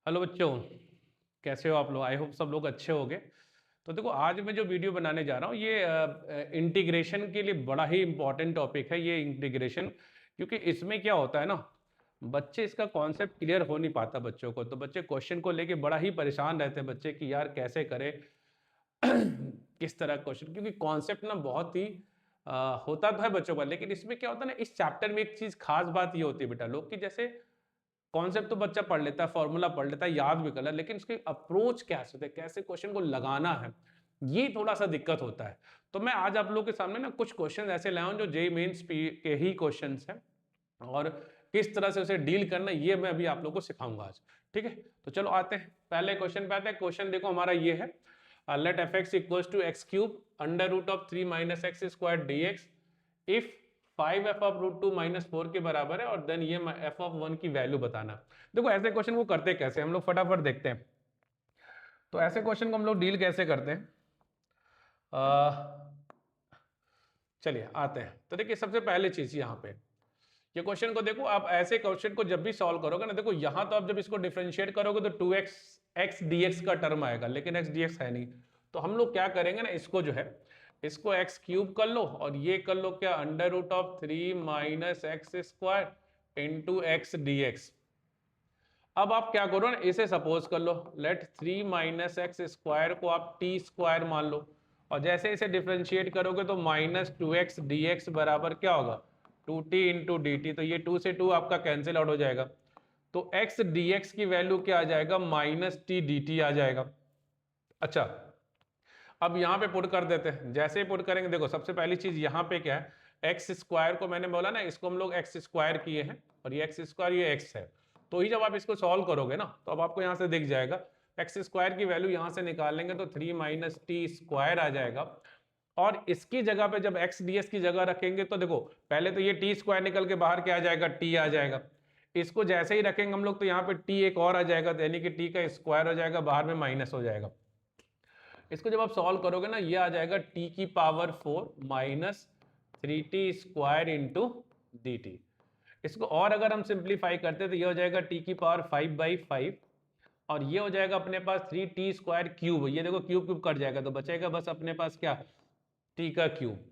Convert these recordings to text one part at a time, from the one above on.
Hello बच्चों, कैसे हो आप लोग। आई होप सब लोग अच्छे होंगे। तो देखो, आज मैं जो वीडियो बनाने जा रहा हूँ ये इंटीग्रेशन के लिए बड़ा ही इंपॉर्टेंट टॉपिक है ये इंटीग्रेशन। क्योंकि इसमें क्या होता है ना, बच्चे इसका कॉन्सेप्ट क्लियर हो नहीं पाता बच्चों को, तो बच्चे क्वेश्चन को लेके बड़ा ही परेशान रहते हैं बच्चे कि यार कैसे करें किस तरह क्वेश्चन, क्योंकि कॉन्सेप्ट ना बहुत ही होता तो है बच्चों का, लेकिन इसमें क्या होता है ना, इस चैप्टर में एक चीज खास बात ये होती है बेटा लोग, कि जैसे कॉन्सेप्ट तो बच्चा पढ़ लेता है, फॉर्मूला पढ़ लेता है, याद भी कर लेता है, लेकिन उसकी अप्रोच कैसे होता है, कैसे क्वेश्चन को लगाना है, ये थोड़ा सा दिक्कत होता है। तो मैं आज आप लोगों के सामने ना कुछ क्वेश्चन ऐसे लाया हूं जो जेईई मेंस के ही क्वेश्चन हैं, और किस तरह से उसे डील करना ये मैं अभी आप लोगों को सिखाऊंगा आज। ठीक है, तो चलो आते हैं पहले क्वेश्चन पे आते हैं। क्वेश्चन देखो हमारा ये है, let f x equal to x cube under root of 3 minus x square d x if 5f(√2 - 4) के बराबर है, और देन ये f(1) की वैल्यू बताना। देखो ऐसे क्वेश्चन को करते कैसे हम लोग, फटाफट देखते हैं। तो ऐसे क्वेश्चन को हम लोग डील कैसे करते हैं, चलिए आते हैं। तो देखिए सबसे पहले चीज यहाँ पे ये क्वेश्चन को देखो, आप ऐसे क्वेश्चन को जब भी सॉल्व करोगे ना, देखो यहां तो आप जब इसको डिफरेंशिएट करोगे तो 2x x dx का टर्म आएगा, लेकिन x dx है नहीं। तो हम लोग क्या करेंगे ना, इसको जो है इसको x क्यूब कर लो, और ये कर लो क्या, under root of 3 minus x square into x d x. अब आप क्या करो ना, इसे सपोज कर लो, लेट 3 माइनस एक्स स्क्वायर को आप टी स्क्वायर मान लो, और जैसे इसे डिफ्रेंशिएट करोगे तो माइनस 2x dx बराबर क्या होगा, 2t इंटू डी टी। तो ये 2 से 2 आपका कैंसिल आउट हो जाएगा, तो x dx की वैल्यू क्या आ जाएगा, माइनस टी डी टी आ जाएगा। अच्छा, अब यहां पे पुट कर देते हैं। जैसे ही पुट करेंगे, देखो सबसे पहली चीज यहां पे क्या है, एक्स स्क्वायर को मैंने बोला ना, इसको हम लोग एक्स स्क्वायर किए हैं, और ये एक्स स्क्वायर ये एक्स है। तो ही जब आप इसको सॉल्व करोगे ना, तो अब आपको यहां से दिख जाएगा एक्स स्क्वायर की वैल्यू यहां से निकालेंगे तो 3 माइनस टी स्क्वायर आ जाएगा। और इसकी जगह पे जब एक्स डी एस की जगह रखेंगे तो देखो पहले तो ये टी स्क्वायर निकल के बाहर क्या आ जाएगा, टी आ जाएगा। इसको जैसे ही रखेंगे हम लोग तो यहाँ पे टी एक और आ जाएगा, यानी कि टी का स्क्वायर हो जाएगा, बाहर में माइनस हो जाएगा। इसको जब आप सॉल्व करोगे ना, ये आ जाएगा टी की power 4 minus 3t square into D T. इसको और अगर हम सिंप्लीफाई करते तो ये हो जाएगा टी की पावर 5/5, और ये हो जाएगा अपने पास 3t स्क्वायर क्यूब। ये देखो क्यूब क्यूब कट जाएगा तो बचेगा बस अपने पास क्या, टी का क्यूब।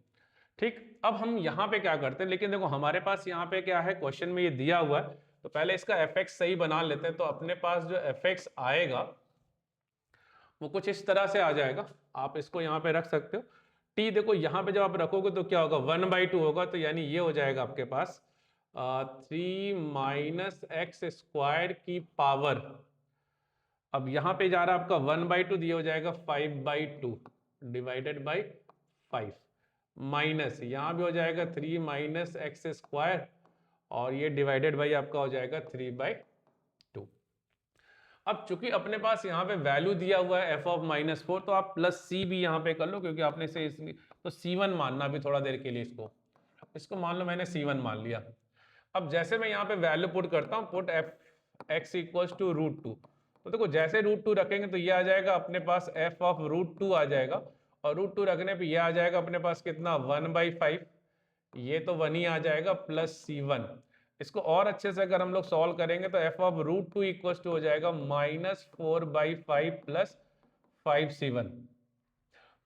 ठीक, अब हम यहाँ पे क्या करते हैं, लेकिन देखो हमारे पास यहाँ पे क्या है, क्वेश्चन में ये दिया हुआ है, तो पहले इसका एफ एक्स सही बना लेते हैं। तो अपने पास जो एफ एक्स आएगा वो कुछ इस तरह से आ जाएगा, आप इसको यहाँ पे रख सकते हो। टी देखो यहाँ पे जब आप रखोगे तो क्या होगा, 1/2 होगा, तो यानी ये हो जाएगा आपके पास 3 माइनस एक्स स्क्वायर की पावर। अब यहाँ पे जा रहा है आपका 1/2, दिया हो जाएगा 5/2 डिवाइडेड बाई 5, माइनस यहाँ भी हो जाएगा 3 माइनस एक्स स्क्वायर, और ये डिवाइडेड बाई आपका हो जाएगा 3/2। अब चूंकि अपने पास यहाँ पे वैल्यू दिया हुआ है f(-4), तो आप प्लस सी भी यहाँ पे कर लो, क्योंकि आपने से इसलिए तो C1 मानना भी थोड़ा देर के लिए, इसको इसको मान लो मैंने C1 मान लिया। अब जैसे मैं यहाँ पे वैल्यू पुट करता हूँ, put f x equals to √2, तो देखो जैसे √2 रखेंगे तो ये आ जाएगा अपने पास f(√2) आ जाएगा, और √2 रखने पे ये आ जाएगा अपने पास कितना, 1/5, ये तो 1 ही आ जाएगा, प्लस C1। इसको और अच्छे से अगर हम लोग सॉल्व करेंगे तो f(√2) इक्वल टू हो जाएगा -4/5 प्लस 5C1।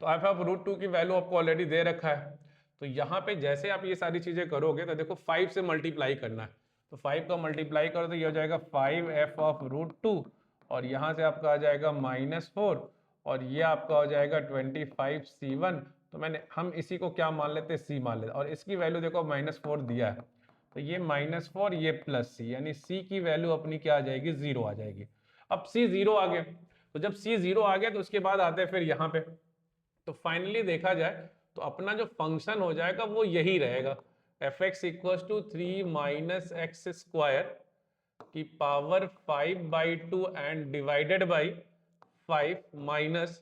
तो f(√2) की वैल्यू आपको ऑलरेडी दे रखा है, तो यहाँ पे जैसे आप ये सारी चीजें करोगे तो देखो 5 से मल्टीप्लाई करना है, तो 5 का मल्टीप्लाई करो तो ये हो जाएगा 5f(√2), और यहाँ से आपका आ जाएगा -4, और ये आपका हो जाएगा 25C1। तो हम इसी को क्या मान लेते हैं, सी मान लेते, और इसकी वैल्यू देखो -4 दिया है, तो ये -4 ये प्लस सी, यानी सी की वैल्यू अपनी क्या आ जाएगी, 0 आ जाएगी। अब सी 0 आ गया, तो जब सी 0 आ गया तो उसके बाद आते हैं फिर यहाँ पे, तो फाइनली देखा जाए तो अपना जो फंक्शन हो जाएगा वो यही रहेगा, F x equal to 3 minus x square की power 5/2 and divided by 5 minus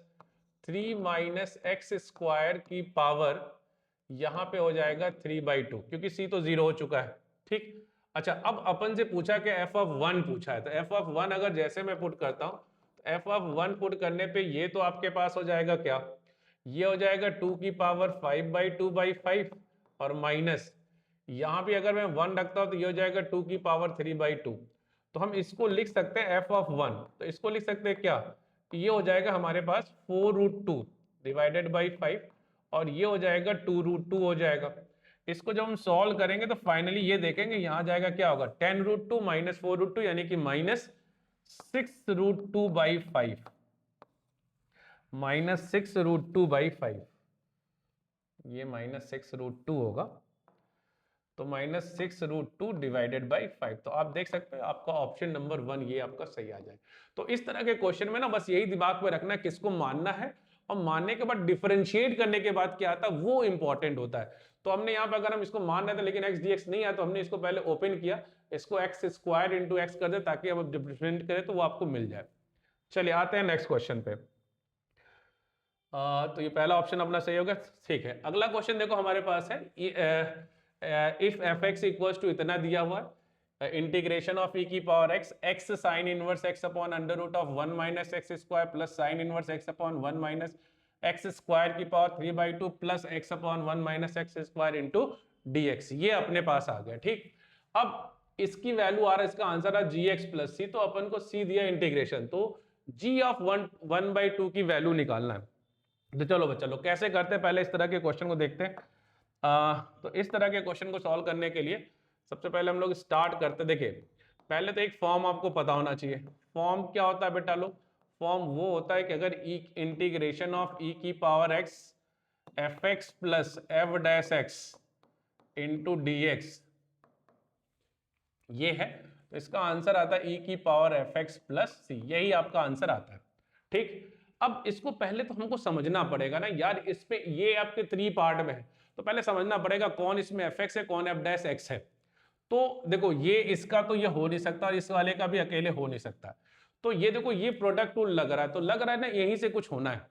3 minus x square की पावर, यहां पे हो जाएगा 3/2, क्योंकि सी तो 0 हो चुका है। ठीक, अच्छा अब अपन से पूछा कि f(1) पूछा है, तो f(1) अगर जैसे मैं पुट करता हूं, तो f(1) पुट करने पे ये तो आपके पास हो जाएगा क्या, ये हो जाएगा 2 की पावर 5/2/5, और माइनस यहाँ पे अगर मैं 1 रखता हूं तो ये हो जाएगा 2 की पावर 3/2। तो हम इसको लिख सकते हैं f ऑफ 1, तो इसको लिख सकते हैं क्या, ये हो जाएगा हमारे पास 4√2 डिवाइडेड बाई 5, और ये हो जाएगा 2√2 हो जाएगा। इसको जब हम सॉल्व करेंगे तो फाइनली ये देखेंगे यहाँ जाएगा क्या होगा, 10√2 माइनस 4√2 यानी कि माइनस 6√2 बाई 5, माइनस 6√2 बाई 5, ये माइनस 6√2 होगा, तो माइनस 6√2 डिवाइडेड बाई 5। तो आप देख सकते हैं आपका ऑप्शन नंबर 1 ये आपका सही आ जाए। तो इस तरह के क्वेश्चन में ना बस यही दिमाग में रखना है किसको मानना है, और मानने के बाद डिफरेंशिएट करने के बाद क्या आता है वो इंपॉर्टेंट होता है। तो हमने यहाँ पे अगर हम इसको मान रहे थे लेकिन x dx नहीं आया, तो हमने इसको पहले ओपन किया, इसको x स्क्वायर इंटू एक्स कर दे ताकि अब डिफरेंशिएट करें तो वो आपको मिल जाए। चलिए आते हैं नेक्स्ट क्वेश्चन पे। तो ये पहला ऑप्शन अपना सही होगा, ठीक है। अगला क्वेश्चन देखो हमारे पास है, if F x equal to इतना दिया हुआ है, इंटीग्रेशन ऑफ ई की power X, X sine inverse X upon under root of 1 minus x square plus sine inverse X upon 1 minus x square की power 3/2 plus X upon 1 minus x square into D X, ये अपने पास आ गया, ठीक। अब इसकी value आ रहा है, इसका आंसर है जी एक्स प्लस सी, तो अपन को सी दिया इंटीग्रेशन, तो जी ऑफ 1/2 की वैल्यू निकालना है। तो चलो बच्चा लोग कैसे करते हैं, पहले इस तरह के क्वेश्चन को देखते हैं। तो इस तरह के क्वेश्चन को सॉल्व करने के लिए सबसे पहले हम लोग स्टार्ट करते, देखिए पहले तो एक फॉर्म आपको पता होना चाहिए। फॉर्म क्या होता है बेटा लोग, फॉर्म वो होता है कि अगर इंटीग्रेशन ऑफ ई की power x F x plus F dash x into D X ये है, तो इसका आंसर आता है ई की पावर एफ एक्स प्लस सी, यही आपका आंसर आता है, ठीक। अब इसको पहले तो हमको समझना पड़ेगा ना यार, इस पे ये आपके 3 पार्ट में है, तो पहले समझना पड़ेगा कौन इसमें एफ एक्स है कौन एफ डैश एक्स है। तो देखो ये इसका तो ये हो नहीं सकता और इस वाले का भी अकेले हो नहीं सकता, तो ये देखो ये प्रोडक्ट टूल लग रहा है, तो लग रहा है ना यहीं से कुछ होना है।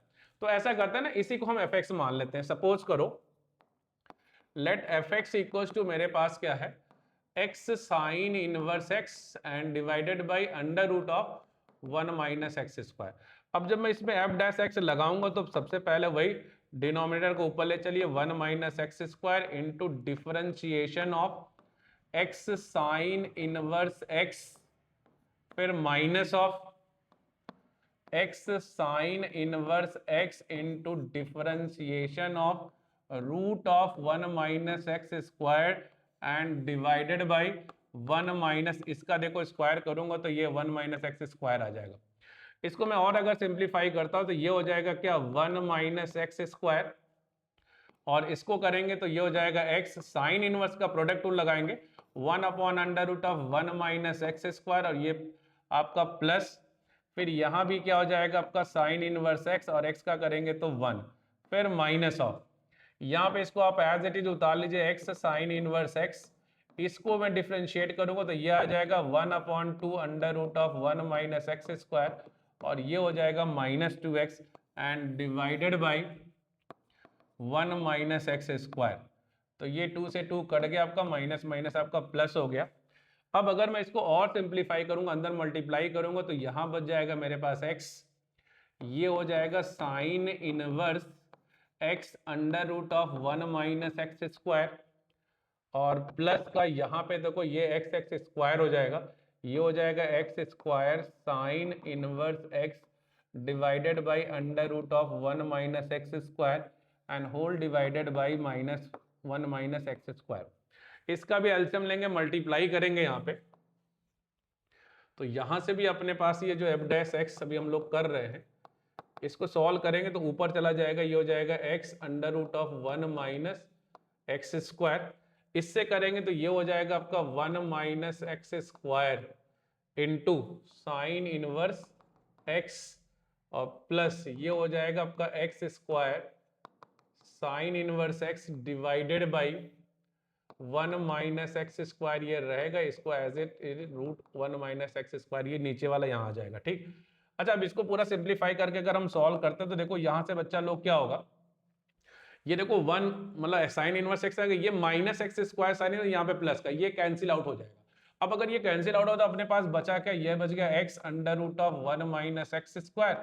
तो ऐसा करते हैं ना, इसी को हम एफ एक्स मान लेते हैं। सपोज करो let f x equal to मेरे पास क्या है, x sine inverse x and divided by under root of 1 minus x square. अब जब मैं इसमें एफ डैश एक्स लगाऊंगा तो सबसे पहले वही डिनोमिनेटर को ऊपर ले चलिए, 1 minus x square into differentiation of X sine inverse X, फिर minus of X sine inverse X into differentiation of root of 1 minus x square and divided by 1 minus, इसका देखो स्क्वायर करूंगा तो ये 1 माइनस एक्स स्क्वायर आ जाएगा। इसको मैं और अगर सिंप्लीफाई करता हूं तो ये हो जाएगा क्या, 1 माइनस एक्स स्क्वायर, और इसको करेंगे तो ये हो जाएगा एक्स साइन इनवर्स का प्रोडक्ट टूल लगाएंगे, 1 upon under root of 1 minus x square, और ये आपका प्लस, फिर यहाँ भी क्या हो जाएगा आपका साइन इनवर्स एक्स, और एक्स का करेंगे तो 1, फिर माइनस ऑफ, यहाँ पे इसको आप एज इट इज उतार लीजिए, एक्स साइन इनवर्स एक्स, इसको मैं डिफरेंशिएट करूंगा तो ये आ जाएगा 1 upon 2 under root of 1 minus x square, और ये हो जाएगा minus 2x and divided by 1 minus x square. तो ये 2 से 2 कट गया आपका, माइनस माइनस आपका प्लस हो गया। अब अगर मैं इसको और सिंप्लीफाई करूंगा, अंदर मल्टीप्लाई करूंगा तो यहां बच जाएगा मेरे पास x, ये हो जाएगा sine inverse x under root of 1 minus x square, और प्लस का यहाँ पे देखो ये एक्स एक्स स्क्वायर हो जाएगा, ये हो जाएगा x square sine inverse x divided by under root of 1 minus x square and whole divided by minus 1 minus x square. इसका भी एलसीएम लेंगे, मल्टीप्लाई करेंगे यहाँ पे, तो यहाँ से भी अपने पास ये जो एफ डैश एक्स अभी हम लोग कर रहे हैं, इसको सॉल्व करेंगे तो ऊपर चला जाएगा, ये हो जाएगा x under root of 1 minus x square, इससे करेंगे तो ये हो जाएगा आपका 1 minus x square into sine inverse x, और प्लस ये हो जाएगा आपका x square sine inverse x divided by 1 minus x square, ये रहेगा, इसको as it root 1 minus x square, ये नीचे वाला यहाँ आ जाएगा, ठीक। अच्छा अब इसको पूरा सिंप्लीफाई करके अगर हम सॉल्व करते हैं तो देखो यहाँ से बच्चा लोग क्या होगा, ये देखो 1 मतलब साइन इनवर्स एक्स आएगा, ये minus x square sine inverse, यहाँ पे प्लस का, ये कैंसिल आउट हो जाएगा। अब अगर ये कैंसिल आउट हो तो अपने पास बचा क्या, ये बच गया x under root of 1 minus x square,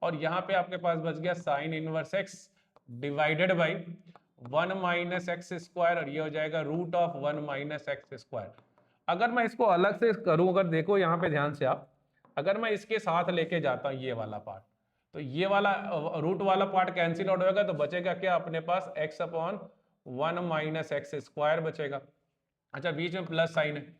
और यहाँ पे आपके पास बच गया sine inverse x divided by 1 minus x square, और ये हो जाएगा root of 1 minus x square. अगर मैं इसको अलग से करूं, अगर देखो यहाँ पे ध्यान से आप, अगर मैं इसके साथ लेके जाता हूँ ये वाला पार्ट, तो ये वाला रूट वाला पार्ट कैंसिल आउट होगा, तो बचेगा क्या अपने पास x upon 1 minus x square बचेगा। अच्छा बीच में प्लस साइन है,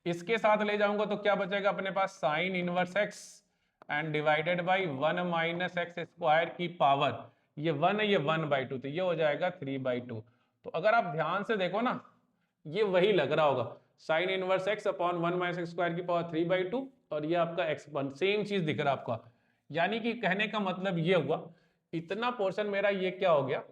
इसके साथ ले जाऊंगा तो क्या बचेगा अपने पास sine inverse x and divided by 1 minus x square की पावर, ये 1 है ये 1/2, तो ये हो जाएगा 3/2। तो अगर आप ध्यान से देखो ना, ये वही लग रहा होगा, sign inverse x upon 1 minus x square की पावर 3/2, और ये आपका x वन, सेम चीज दिख रहा है आपका। यानी कि कहने का मतलब ये हुआ, इतना पोर्शन मेरा ये क्या हो गया,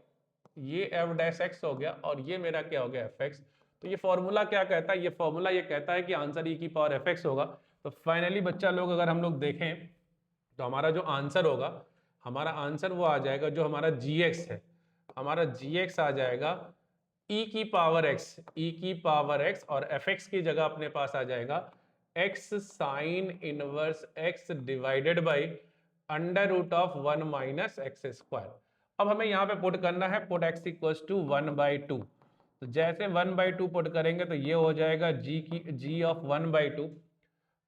ये f डैश x हो गया, और ये मेरा क्या हो गया fx। तो ये फॉर्मूला क्या कहता है, ये फॉर्मूला ये कहता है कि आंसर e की पावर fx होगा। तो फाइनली बच्चा लोग अगर हम लोग देखें तो हमारा जो आंसर होगा, हमारा आंसर वो आ जाएगा जो हमारा gx है, हमारा gx आ जाएगा e की पावर x, और fx की जगह अपने पास आ जाएगा x sine inverse x divided by under root of 1 minus x square. अब हमें यहाँ पे पुट करना है, पुट x इक्वल्स टू 1/2। तो जैसे 1/2 पुट करेंगे तो ये हो जाएगा g ऑफ 1/2,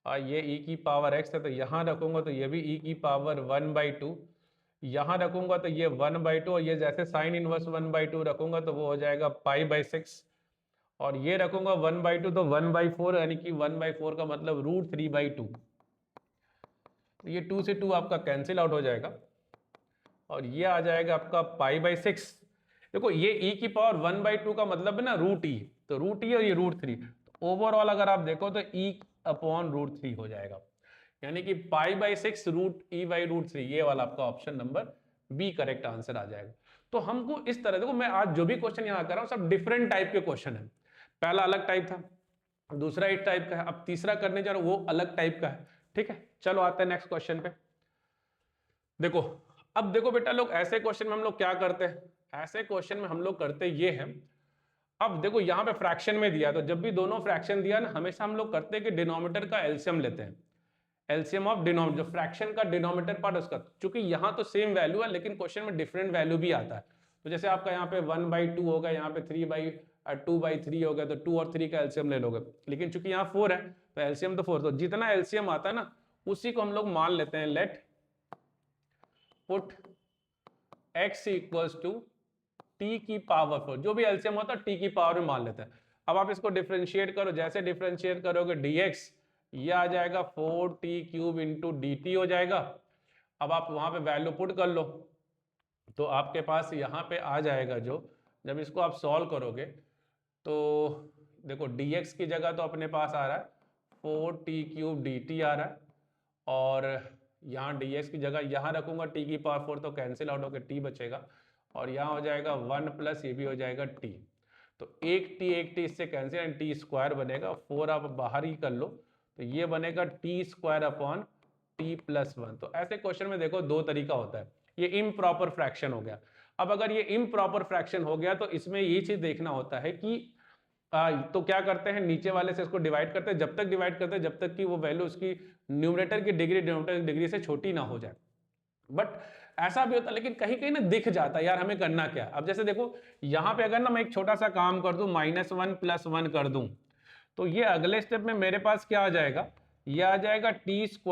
और ये e की पावर x है, तो यहाँ रखूंगा तो ये भी e की पावर 1/2, यहाँ रखूंगा तो ये 1/2, और ये जैसे साइन इनवर्स 1/2 रखूंगा तो वो हो जाएगा π/6, और ये रखूंगा 1/2 तो 1/4, यानी कि 1/4 का मतलब √3/2। तो ये 2 से 2 आपका कैंसिल आउट हो जाएगा, और ये आ जाएगा आपका π/6। देखो ये e की पावर 1/2 का मतलब है ना √e, तो √e और ये √3, तो ओवरऑल अगर आप देखो तो e अपॉन √3 हो जाएगा, यानी कि π/6 √e/√3, ये वाला आपका option number B correct answer आ जाएगा। तो हमको इस तरह, देखो मैं आज जो भी क्वेश्चन यहाँ कर रहा हूँ सब डिफरेंट टाइप के क्वेश्चन है। पहला अलग टाइप था, दूसरा एक टाइप का है, अब तीसरा करने जा रहा हूँ वो अलग टाइप का है। ठीक है, चलो आते हैं नेक्स्ट क्वेश्चन पे। देखो अब देखो बेटा लोग, ऐसे क्वेश्चन में हम लोग क्या करते हैं, ऐसे क्वेश्चन में हम लोग करते ये हैं, अब देखो यहाँ पे फ्रैक्शन में दिया, तो जब भी दोनों फ्रैक्शन दिया ना, हमेशा हम लोग करते हैं कि डिनोमिनेटर का एलसीएम लेते हैं, एलसीएम ऑफ डिनोमिनेटर, जो फ्रैक्शन का डिनोमिनेटर पार्ट उसका, क्योंकि यहाँ तो सेम वैल्यू है लेकिन क्वेश्चन में डिफरेंट वैल्यू भी आता है। तो जैसे आपका यहाँ पे 1/2 होगा, यहाँ पे 2/3 हो गया, तो 2 और 3 का एलसीएम ले लोगे, लेकिन चूंकि यहाँ 4 है तो एलसीएम तो 4, तो जितना एलसीएम आता है ना उसी को हम लोग मान लेते हैं, let put x equals to t की पावर 4, जो भी एलसीएम होता है t की पावर में मान लेते हैं। अब आप इसको डिफरेंशिएट करो, जैसे डिफरेंशिएट करोगे dx, ये आ जाएगा 4t³ इंटू dt हो जाएगा। अब आप वहां पे वैल्यू पुट कर लो, तो आपके पास यहाँ पे आ जाएगा, जो जब इसको आप सॉल्व करोगे तो देखो dx की जगह तो अपने पास आ रहा है 4t³ dt आ रहा है, और यहाँ dx की जगह यहाँ रखूंगा t की पावर 4, तो कैंसिल आउट होकर t बचेगा, और यहाँ हो जाएगा 1 प्लस ये भी हो जाएगा t, तो एक t इससे कैंसिल, एंड टी स्क्वायर बनेगा, 4 आप बाहर ही कर लो, तो ये बनेगा t स्क्वायर अपॉन t+1। तो ऐसे क्वेश्चन में देखो दो तरीका होता है, ये इम्प्रॉपर फ्रैक्शन हो गया। अब अगर ये इम्प्रॉपर फ्रैक्शन हो गया तो इसमें ये चीज देखना होता है कि तो क्या करते हैं, नीचे वाले से इसको डिवाइड करते हैं, जब तक डिवाइड करते हैं जब तक कि वो वैल्यू उसकी न्यूमरेटर की डिग्री डिनोमिनेटर की डिग्री से छोटी ना हो जाए। बट ऐसा भी होता है, लेकिन कहीं कहीं ना दिख जाता है यार हमें करना क्या। अब जैसे देखो यहाँ पे अगर ना मैं एक छोटा सा काम कर दूं, -1 + 1 कर दूं, तो ये अगले स्टेप में मेरे पास क्या आ जाएगा, ये आ जाएगा t² -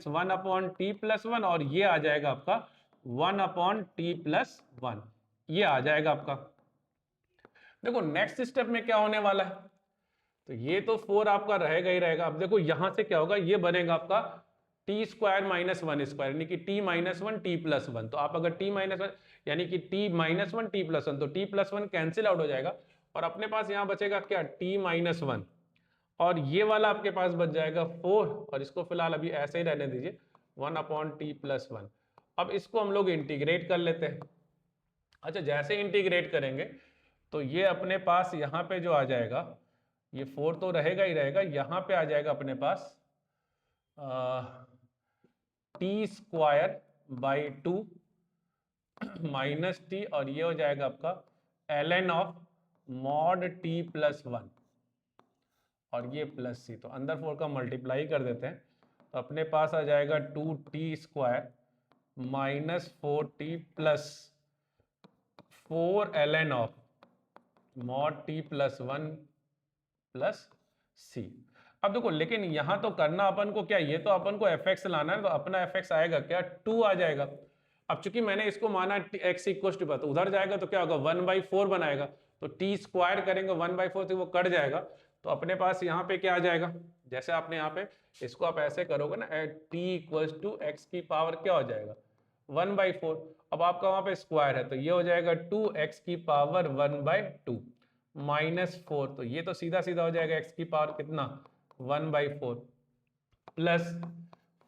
1 अपॉन t+1, और ये आ जाएगा आपका 1 अपॉन t+1, ये आ जाएगा आपका। देखो नेक्स्ट स्टेप में क्या होने वाला है, तो ये तो 4 आपका रहेगा ही रहेगा। अब देखो यहां से क्या होगा, ये बनेगा आपका t² - 1² यानी कि t-1 t+1, तो आप अगर t-1 यानी कि t-1 t+1, तो t+1 कैंसिल आउट हो जाएगा, और अपने पास यहां बचेगा क्या, t-1, और ये वाला आपके पास बच जाएगा 4, और इसको फिलहाल अभी ऐसे ही रहने दीजिए 1 अपॉन t+1। अब इसको हम लोग इंटीग्रेट कर लेते हैं। अच्छा जैसे इंटीग्रेट करेंगे तो ये अपने पास यहाँ पे जो आ जाएगा, ये 4 तो रहेगा ही रहेगा, यहाँ पे आ जाएगा अपने पास t² - t, और ये हो जाएगा आपका ln ऑफ mod t+1, और ये प्लस c, तो अंदर 4 का मल्टीप्लाई कर देते हैं, तो अपने पास आ जाएगा 2t² - 4t plus 4 ln of mod t+1 plus C. अब देखो लेकिन यहाँ तो करना अपन को क्या, ये तो अपन को एफ एक्स लाना है, तो अपना एफ एक्स आएगा क्या 2 आ जाएगा। अब चूंकि मैंने इसको माना एक्स इक्वल टू, तो उधर जाएगा तो क्या होगा 1/4 बनाएगा, तो टी स्क्वायर करेंगे 1/4 से वो कट जाएगा, तो अपने पास यहाँ पे क्या आ जाएगा, जैसे आपने यहाँ पे इसको आप ऐसे करोगे ना, टी इक्वल टू एक्स की पावर क्या हो जाएगा 1/4। अब आपका वहां पे स्क्वायर है तो ये हो जाएगा 2x की पावर 1/2 -4, तो ये तो सीधा सीधा हो जाएगा x की पावर कितना 1/4 प्लस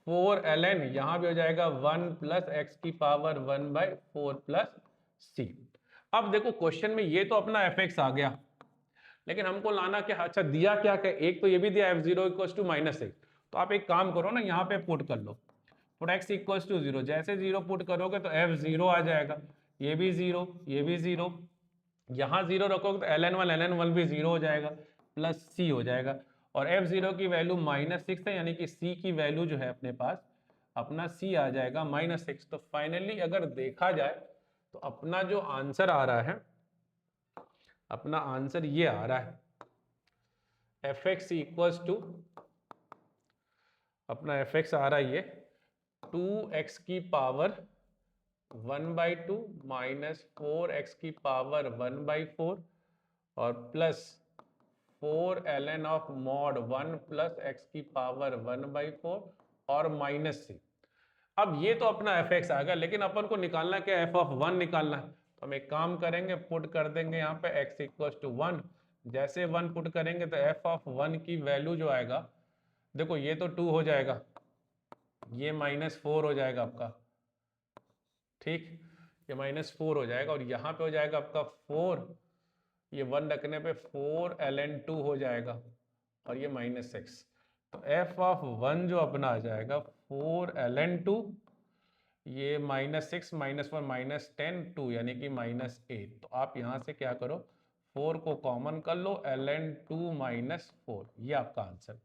4ln, यहां भी हो जाएगा 1 प्लस एक्स की पावर 1/4 प्लस सी। अब देखो क्वेश्चन में ये तो अपना fx आ गया, लेकिन हमको लाना क्या, अच्छा दिया क्या, एक तो ये भी दिया f0 इक्वल टू -1, तो आप एक काम करो ना, यहाँ पे पुट कर लो, पुट x इक्वल टू 0, जैसे 0 पुट करोगे तो f0 आ जाएगा, ये भी 0, ये भी 0, यहाँ 0 रखोगे तो ln1 भी 0 हो जाएगा प्लस c हो जाएगा, और f0 की वैल्यू -6 है, यानी कि c की वैल्यू जो है अपने पास अपना c आ जाएगा -6। तो फाइनली अगर देखा जाए तो अपना जो आंसर आ रहा है, अपना आंसर ये आ रहा है fx इक्वल्स टू, अपना fx आ रहा है ये 2x की पावर 1/2 माइनस 4x की पावर 1/4 और plus 4ln of mod 1 plus x की पावर 1/4 और माइनस c। अब ये तो अपना fx आ गया, लेकिन अपन को निकालना क्या, f(1) निकालना है, तो हम एक काम करेंगे, पुट कर देंगे यहाँ पे x इक्वल टू 1, जैसे 1 पुट करेंगे तो f(1) की वैल्यू जो आएगा, देखो ये तो 2 हो जाएगा, ये -4 हो जाएगा आपका, ठीक, ये -4 हो जाएगा, और यहाँ पे हो जाएगा आपका 4, ये 1 रखने पे 4ln2 हो जाएगा, और ये -6, तो f(1) जो अपना आ जाएगा 4ln2, ये -6 -1 -10 2 यानी कि -8, तो आप यहाँ से क्या करो 4 को कॉमन कर लो, ln2 -4, ये आपका आंसर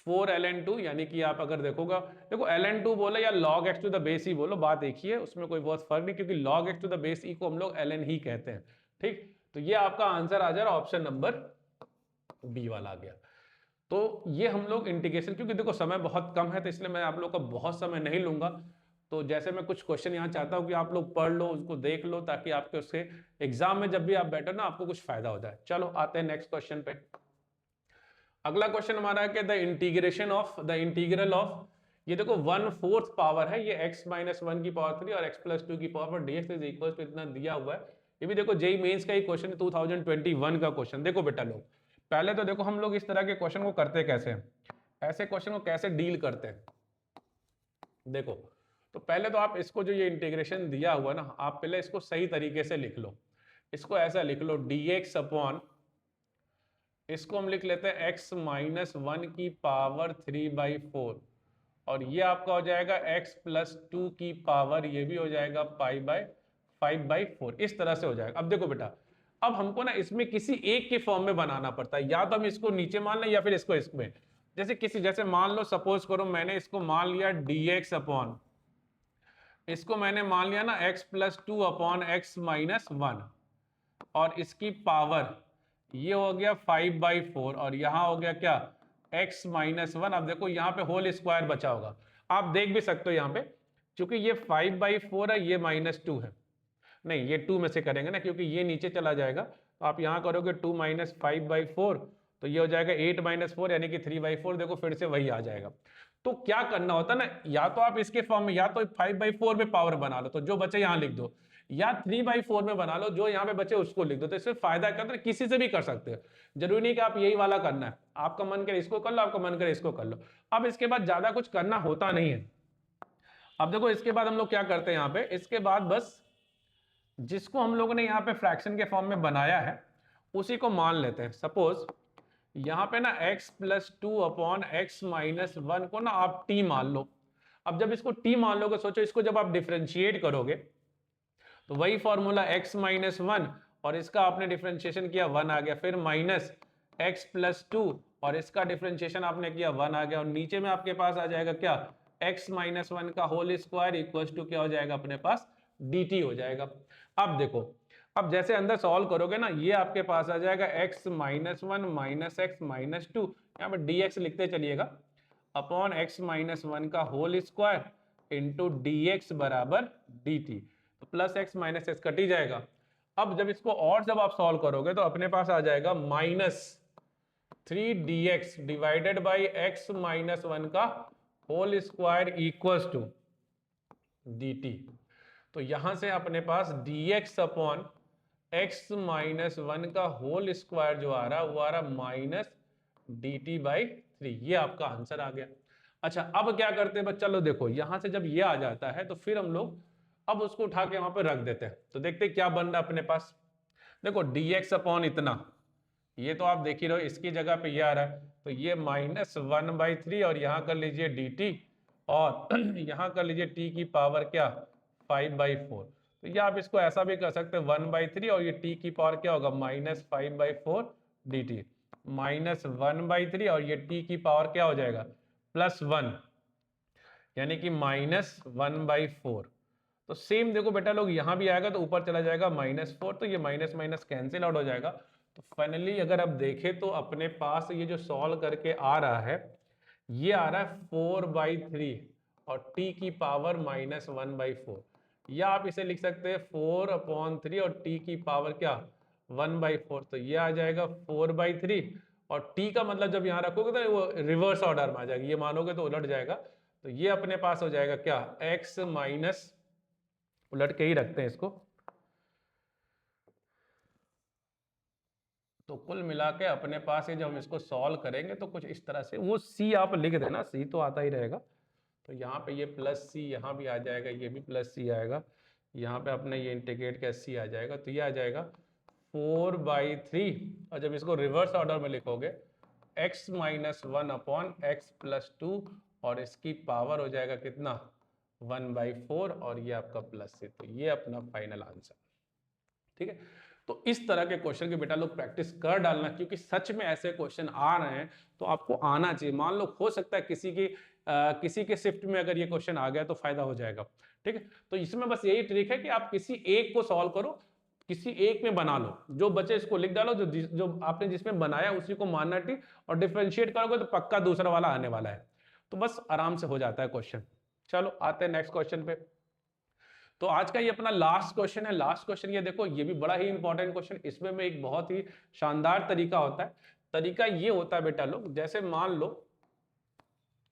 4ln2, यानी कि आप अगर देखोगा, देखो ln2 बोला या log x to the base E बोलो, बात एक ही है, उसमें कोई बहुत फर्क नहीं, क्योंकि log x to the base E को हम लोग ln ही कहते हैं, ठीक। तो ये आपका आंसर आ जा रहा है ऑप्शन नंबर बी वाला आ गया। तो ये हम लोग इंटीग्रेशन, क्योंकि देखो समय बहुत कम है तो इसलिए मैं आप लोग का बहुत समय नहीं लूंगा, तो जैसे मैं कुछ क्वेश्चन यहाँ चाहता हूँ कि आप लोग पढ़ लो, उसको देख लो, ताकि आपके उसके एग्जाम में जब भी आप बैठो ना आपको कुछ फायदा हो जाए। चलो आते हैं नेक्स्ट क्वेश्चन पे। अगला क्वेश्चन हमारा है कि द इंटीग्रल ऑफ, ये देखो 1/4 पावर है, ये x -1 की पावर 3 और x + 2 की power dx is equal to इतना दिया हुआ है। ये भी देखो जेईई मेंस का ही क्वेश्चन है, 2021 का क्वेश्चन। देखो बेटा लोग, पहले तो देखो हम लोग इस तरह के क्वेश्चन को करते कैसे हैं, ऐसे क्वेश्चन को कैसे डील करते हैं। देखो तो पहले तो आप इसको, जो ये इंटीग्रेशन दिया हुआ ना, आप पहले इसको सही तरीके से लिख लो, इसको ऐसा लिख लो dx अपॉन, इसको हम लिख लेते हैं x -1 की पावर 3/4, और ये आपका हो जाएगा x + 2 की पावर, ये भी हो जाएगा π/5/4, इस तरह से हो जाएगा। अब देखो बेटा, अब हमको ना इसमें किसी एक के फॉर्म में बनाना पड़ता है, या तो हम इसको नीचे मान लें या फिर इसको इसमें, जैसे मान लो, सपोज करो मैंने इसको मान लिया dx अपॉन, इसको मैंने मान लिया ना x + 2 अपॉन x -1, और इसकी पावर ये हो गया 5/4, और यहां हो गया क्या x -1। अब देखो यहाँ पे होल स्क्वायर बचा होगा, आप देख भी सकते हो यहाँ पे, क्योंकि ये 5/4 है, ये -2 है, नहीं ये 2 में से करेंगे ना, क्योंकि ये नीचे चला जाएगा, तो आप यहाँ करोगे 2 - 5/4, तो ये हो जाएगा 8 - 4 यानी कि 3/4, देखो फिर से वही आ जाएगा। तो क्या करना होता है ना, या तो आप इसके फॉर्म में, या तो 5/4 में पावर बना लो, तो जो बचे यहाँ लिख दो, या 3/4 में बना लो, जो यहाँ पे बचे उसको लिख दो। तो इससे फायदा क्या होता है, किसी से भी कर सकते हो, जरूरी नहीं कि आप यही वाला करना है, आपका मन करे इसको कर लो, आपका मन करे इसको कर लो। अब इसके बाद ज्यादा कुछ करना होता नहीं है। अब देखो इसके बाद हम लोग क्या करते हैं यहाँ पे, इसके बाद बस जिसको हम लोगों ने यहाँ पे फ्रैक्शन के फॉर्म में बनाया है उसी को मान लेते हैं। सपोज यहाँ पे ना x + 2 अपॉन x -1 को ना आप t मान लो। अब जब इसको t मान लोगे, सोचो इसको जब आप डिफरेंशिएट करोगे तो वही फॉर्मूला x -1, और इसका आपने डिफरेंशिएशन किया 1 आ गया, फिर माइनस x + 2 और इसका डिफरेंशिएशन आपने किया 1 आ गया, और नीचे में आपके पास आ जाएगा क्या x -1 का होल स्क्वायर इक्वल टू क्या हो जाएगा अपने पास dt हो जाएगा। अब देखो अब जैसे अंदर सॉल्व करोगे ना, ये आपके पास आ जाएगा x minus one minus X minus two, यहाँ पे dx लिखते चलिएगा, अपॉन x माइनस वन का होल स्क्वायर इंटू dx बराबर dt। तो plus X minus X cut ही जाएगा। अब जब इसको और जब आप सॉल्व करोगे तो अपने पास आ जाएगा minus 3dx divided by x minus one का whole square equals to dt। तो यहां से अपने पास dx upon x minus one का होल स्क्वायर जो आ रहा है वो आ रहा माइनस dt बाई 3। ये आपका आंसर आ गया। अच्छा, अब क्या करते हैं बच्चा लोग, देखो यहां से जब ये आ जाता है तो फिर हम लोग अब उसको उठा के वहां पे रख देते हैं, तो देखते हैं क्या बन रहा है अपने पास। देखो dx अपॉन इतना, ये तो आप देख ही रहे हो, इसकी जगह पे ये आ रहा है, तो ये माइनस वन बाई थ्री और यहाँ कर लीजिए dt, और यहाँ कर लीजिए t की पावर क्या 5/4। तो ये आप इसको ऐसा भी कर सकते हैं 1/3 और ये t की पावर क्या होगा माइनस 5/4 dt, माइनस 1/3 और ये t की पावर क्या हो जाएगा +1, यानी कि माइनस 1/4। तो सेम देखो बेटा लोग, यहां भी आएगा तो ऊपर चला जाएगा -4, तो ये माइनस माइनस कैंसिल आउट हो जाएगा। तो फाइनली अगर आप देखें तो अपने पास ये जो सॉल्व करके आ रहा है, ये आ रहा है 4/3 और t की पावर -1/4, या आप इसे लिख सकते हैं 4/3 और t की पावर क्या 1/4। तो ये आ जाएगा 4/3 और t का मतलब जब यहाँ रखोगे तो वो रिवर्स ऑर्डर में आ जाएगा, ये मानोगे तो उलट जाएगा। तो ये अपने पास हो जाएगा क्या x माइनस, उलट के ही रखते हैं इसको, तो कुल मिला के अपने पास ये जब हम इसको सॉल्व करेंगे तो कुछ इस तरह से, वो c आप लिख देना, c तो आता ही रहेगा। तो यहाँ पे ये प्लस सी यहाँ भी आ जाएगा, ये भी प्लस सी आएगा, यहाँ पे अपने ये इंटीग्रेट का सी आ जाएगा, तो ये आ जाएगा 4/3, और जब इसको रिवर्स ऑर्डर में लिखोगे x minus one upon x plus two, और इसकी पावर हो जाएगा कितना 1/4 और ये आपका प्लस सी। तो ये अपना फाइनल आंसर। ठीक है, तो इस तरह के क्वेश्चन के बेटा लोग प्रैक्टिस कर डालना, क्योंकि सच में ऐसे क्वेश्चन आ रहे हैं तो आपको आना चाहिए। मान लो हो सकता है किसी के शिफ्ट में अगर ये क्वेश्चन आ गया तो फायदा हो जाएगा। ठीक है, तो इसमें बस यही ट्रिक है कि आप किसी एक को सॉल्व करो, किसी एक में बना लो, जो बचे इसको लिख डालो, जो आपने जिसमें बनाया उसी को मानना ठीक, और डिफरेंशिएट करोगे तो पक्का दूसरा वाला आने वाला है। तो बस आराम से हो जाता है क्वेश्चन। चलो आते हैं नेक्स्ट क्वेश्चन पे। तो आज का ये अपना लास्ट क्वेश्चन है। लास्ट क्वेश्चन ये देखो, ये भी बड़ा ही इंपॉर्टेंट क्वेश्चन, इसमें में एक बहुत ही शानदार तरीका होता है। तरीका ये होता है बेटा लोग, जैसे मान लो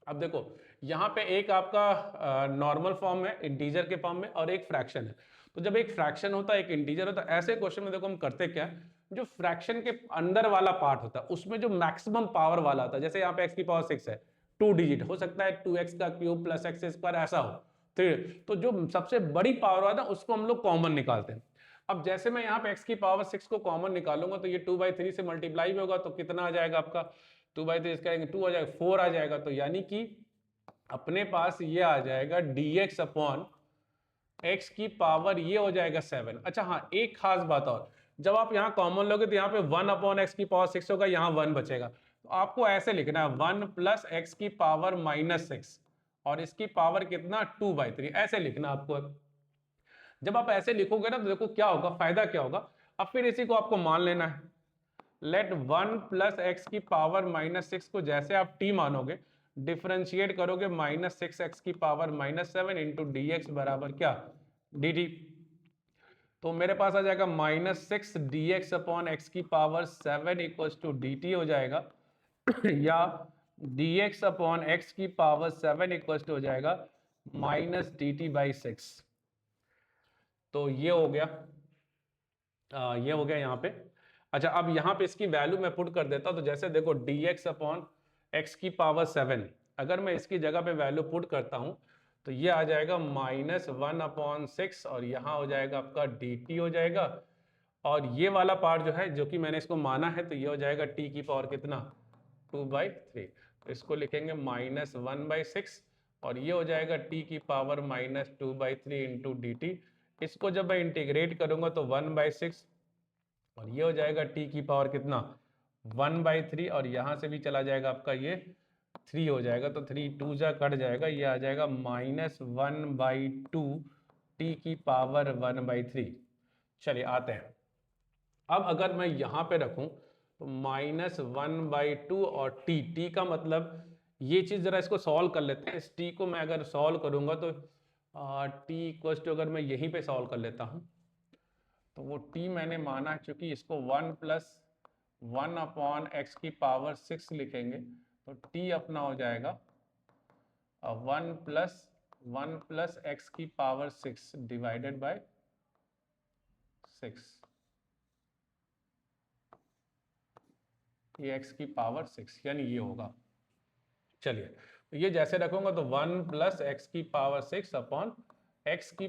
अब देखो यहाँ पे एक आपका नॉर्मल फॉर्म है इंटीजर के फॉर्म में, और एक फ्रैक्शन है। तो जब एक फ्रैक्शन होता है एक इंटीजर होता है, ऐसे क्वेश्चन में देखो हम करते क्या है, जो फ्रैक्शन के अंदर वाला पार्ट होता है उसमें जो मैक्सिमम पावर वाला होता है, जैसे यहाँ पे x की पावर 6 है, 2 डिजिट हो सकता है 2x का क्यूब प्लस एक्स स्क्वायर ऐसा हो, तो जो सबसे बड़ी पावर वाला है उसको हम लोग कॉमन निकालते हैं। अब जैसे मैं यहाँ पे x की पावर 6 को कॉमन निकालूंगा तो ये 2/3 से मल्टीप्लाई भी होगा, तो कितना आ जाएगा आपका 2/3 करेंगे 2 आ जाएगा 4 आ जाएगा। तो यानी कि अपने पास ये आ जाएगा dx अपॉन x की पावर ये हो जाएगा 7। अच्छा हाँ, एक खास बात और, जब आप यहाँ कॉमन लोगे तो यहाँ पे 1 अपॉन एक्स की पावर 6 होगा, यहाँ 1 बचेगा, तो आपको ऐसे लिखना है 1 प्लस एक्स की पावर -6 और इसकी पावर कितना 2/3, ऐसे लिखना आपको। जब आप ऐसे लिखोगे ना तो देखो क्या होगा, फायदा क्या होगा। अब फिर इसी को आपको मान लेना है, लेट 1 प्लस एक्स की पावर -6 को जैसे आप t मानोगे, डिफरेंशिएट करोगे -6x की पावर -7 इंटू डी एक्स बराबर क्या dt। तो मेरे पास आ जाएगा -6 dx अपॉन एक्स की पावर 7 इक्वल्स टू dt हो जाएगा या dx अपॉन एक्स की पावर 7 इक्वल्स टू हो जाएगा -dt/6। तो ये हो गया, ये हो गया यहाँ पे। अच्छा, अब यहाँ पे इसकी वैल्यू मैं पुट कर देता हूँ, तो जैसे देखो dx अपॉन एक्स की पावर 7, अगर मैं इसकी जगह पे वैल्यू पुट करता हूँ तो ये आ जाएगा -1/6 और यहाँ हो जाएगा आपका dt हो जाएगा, और ये वाला पार्ट जो है जो कि मैंने इसको माना है तो ये हो जाएगा t की पावर कितना 2/3, तो इसको लिखेंगे -1/6 और ये हो जाएगा t की पावर -2/3 इंटू dt। इसको जब मैं इंटीग्रेट करूंगा तो 1/6 और ये हो जाएगा t की पावर कितना 1/3 और यहाँ से भी चला जाएगा आपका ये 3 हो जाएगा, तो 3 2 जा कट जाएगा, ये आ जाएगा -1/2 t की पावर 1/3। चलिए आते हैं। अब अगर मैं यहाँ पे रखूं तो -1/2 और t का मतलब ये चीज़ ज़रा इसको सॉल्व कर लेते हैं। इस t को मैं अगर सॉल्व करूँगा तो t इक्वल्स टू, अगर मैं यहीं पे सॉल्व कर लेता हूँ तो वो t मैंने माना है, चूंकि इसको 1 + 1/x⁶ लिखेंगे तो t अपना हो जाएगा 1 + 1 + x⁶ डिवाइडेड बाय 6, ये x⁶ यानी ये होगा। चलिए तो ये जैसे रखूंगा तो 1 + x⁶ अपॉन x⁶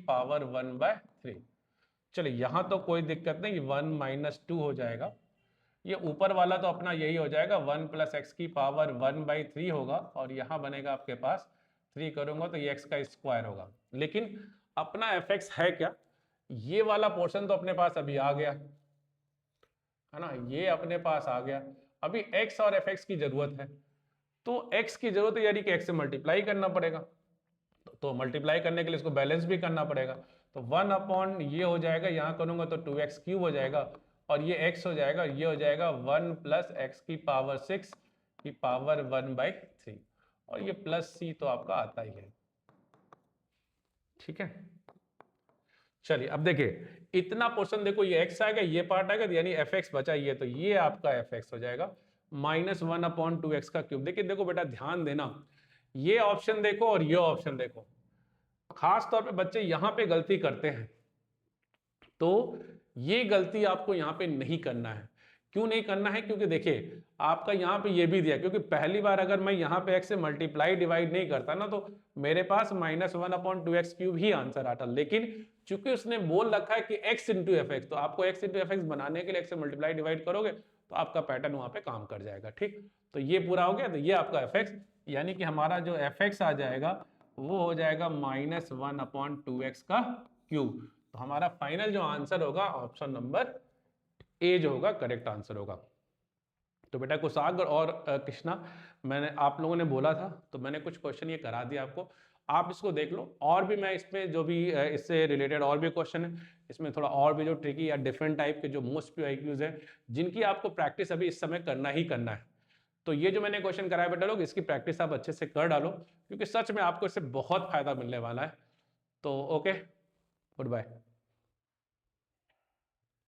1/3। चलिए यहाँ तो कोई दिक्कत नहीं, 1 - 2 हो जाएगा। ये ऊपर वाला तो अपना यही हो जाएगा, 1 + x⁴ होगा, और यहाँ बनेगा आपके पास 3 करूंगा तो ये x का स्क्वायर होगा। लेकिन अपना fx है क्या, ये वाला पोर्शन तो अपने पास अभी आ गया है ना, ये अपने पास आ गया। अभी x और fx की जरूरत है, तो x की जरूरत है यानी कि x से मल्टीप्लाई करना पड़ेगा, तो मल्टीप्लाई करने के लिए इसको बैलेंस भी करना पड़ेगा। तो 1 ये हो जाएगा, यहाँ करूंगा तो 2x³ हो जाएगा, और ये x हो जाएगा, ये हो जाएगा 1 + x⁶ 1/3, और ये +c तो आपका आता ही है। ठीक है, चलिए अब देखिए इतना पोर्शन देखो, ये x आएगा, ये पार्ट आएगा, यानी fx बचा, ये तो ये आपका fx हो जाएगा -1/2x³। देखिए देखो बेटा ध्यान देना, ये ऑप्शन देखो और ये ऑप्शन देखो, खास तौर पे बच्चे यहां पे गलती करते हैं, तो ये गलती आपको यहां पे नहीं करना है। क्यों नहीं करना है, क्योंकि देखिए आपका यहाँ पे ये भी दिया, क्योंकि पहली बार अगर मैं यहाँ पे x से मल्टीप्लाई डिवाइड नहीं करता ना, तो मेरे पास -1/2x³ ही आंसर आता। लेकिन चूंकि उसने बोल रखा है कि x × fx, तो आपको x × fx बनाने के लिए x से मल्टीप्लाई डिवाइड करोगे तो आपका पैटर्न वहां पे काम कर जाएगा। ठीक, तो ये पूरा हो गया, तो ये आपका fx, यानी कि हमारा जो fx आ जाएगा वो हो जाएगा -1/2x³। तो हमारा फाइनल जो आंसर होगा ऑप्शन नंबर ए जो होगा करेक्ट आंसर होगा। तो बेटा कुशाग्र और कृष्णा, मैंने आप लोगों ने बोला था तो मैंने कुछ क्वेश्चन ये करा दिया आपको, आप इसको देख लो। और भी मैं इसमें जो भी इससे रिलेटेड और भी क्वेश्चन है, इसमें थोड़ा और भी जो ट्रिकी या डिफरेंट टाइप के जो मोस्ट PYQs है, जिनकी आपको प्रैक्टिस अभी इस समय करना ही करना है, तो ये जो मैंने क्वेश्चन कराया बेटा लोग, इसकी प्रैक्टिस आप अच्छे से कर डालो, क्योंकि सच में आपको इससे बहुत फायदा मिलने वाला है। तो ओके, गुड बाय।